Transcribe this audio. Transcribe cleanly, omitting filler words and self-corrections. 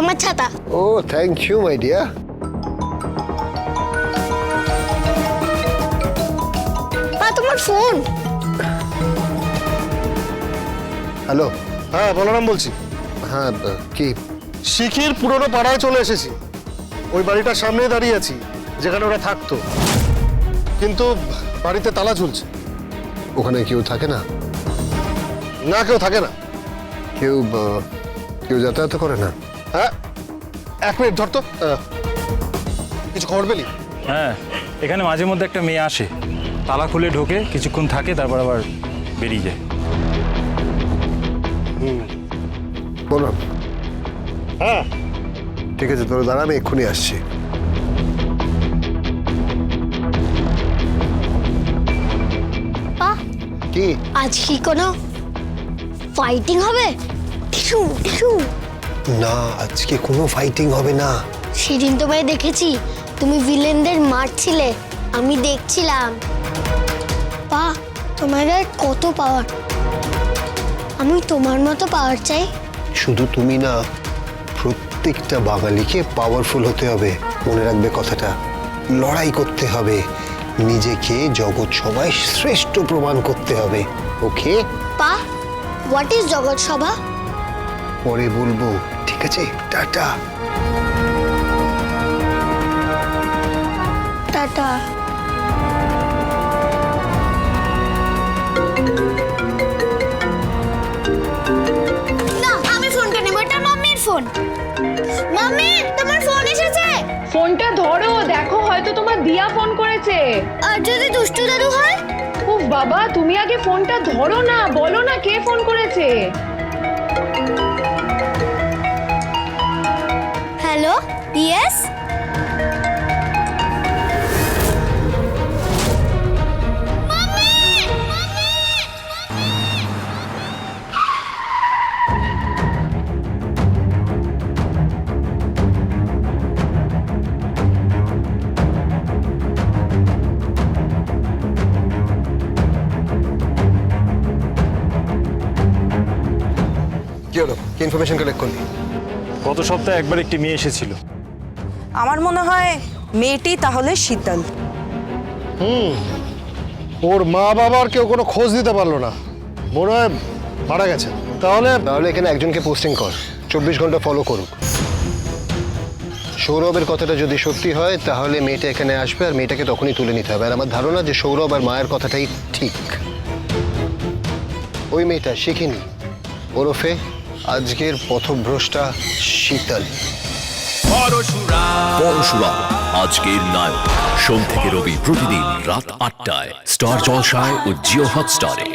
আমার ছাতা। ও thank you my dear. পা তোমার ফোন। হ্যালো। হ্যাঁ বলরাম বলছি। হ্যাঁ কি? শিখির পুরনো পাড়ায় চলে এসেছি। ওই বাড়িটার সামনে দাঁড়িয়ে আছি যেখানে ওরা থাকতো, কিন্তু বাড়িতে তালা ঝুলছে। ওখানে কেউ থাকে না? না, কেউ থাকে না। কেউ কেউ যাতায়াত করে না? হ্যাঁ, 1 মিনিট ধর তো। কিছু খবর পেলি? হ্যাঁ, এখানে মাঝে মধ্যে একটা মেয়ে আসে, তালা খুলে ঢোকে, কিছুক্ষণ থাকে, তারপর আবার বেরিয়ে যায়। বললাম হ্যাঁ ঠিক আছে, তোর দাঁড়া, আমি এক্ষুনি আসছি। পা কি? আজ কি কোনো ফাইটিং হবে? Tissue tissue. না, আজকে কোনো ফাইটিং হবে না। সেদিন তোমায় দেখেছি, তুমি ভিলেনদের মারছিলে, আমি দেখছিলাম। পা তোমার গায়ে কত পাওয়ার, আমি তোমার মতো পাওয়ার চাই। শুধু তুমি না, প্রত্যেকটা বাঙালিকে পাওয়ারফুল হতে হবে। মনে রাখবে কথাটা, লড়াই করতে হবে, নিজেকে জগৎ সভায় শ্রেষ্ঠ প্রমাণ করতে হবে। ওকে? পা হোয়াট ইজ জগৎ সভা? পরে বলবো, ঠিক আছে? টাটা। টাটা। না, আমি ফোনটা নেব, এটা মাম্মির ফোন। মাম্মি, তোমার ফোন এসেছে। ফোনটা ধরো, দেখো হয়তো তোমার দিয়া ফোন করেছে। আর যদি দুষ্টু দাদু হয়? উফ বাবা, তুমি আগে ফোনটা ধরো না, বলো না কে ফোন করেছে। Hello, yes. কি হলো? কি ইনফরমেশন কালেক্ট করলি? গত সপ্তাহে একবার একটি মেয়ে এসেছিল। আমার মনে হয় মেয়েটি তাহলে শীতল। ওর মা বাবার কেউ কোনো খোঁজ দিতে পারলো না, মনে হয় মারা গেছে। তাহলে তাহলে এখানে একজনকে পোস্টিং কর, 24 ঘন্টা ফলো করুক। সৌরভের কথাটা যদি সত্যি হয় তাহলে মেয়েটা এখানে আসবে, আর মেয়েটাকে তখনই তুলে নিতে হবে। আর আমার ধারণা যে সৌরভ আর মায়ের কথাটাই ঠিক। ওই মেয়েটা শিখিনি, ওরফে আজকের পথভ্রষ্টা শীতল। পরশুরাম আজকের নায়ক, সোম থেকে রবি প্রতিদিন রাত 8টায় স্টার জলসায় ও জিও হটস্টারে।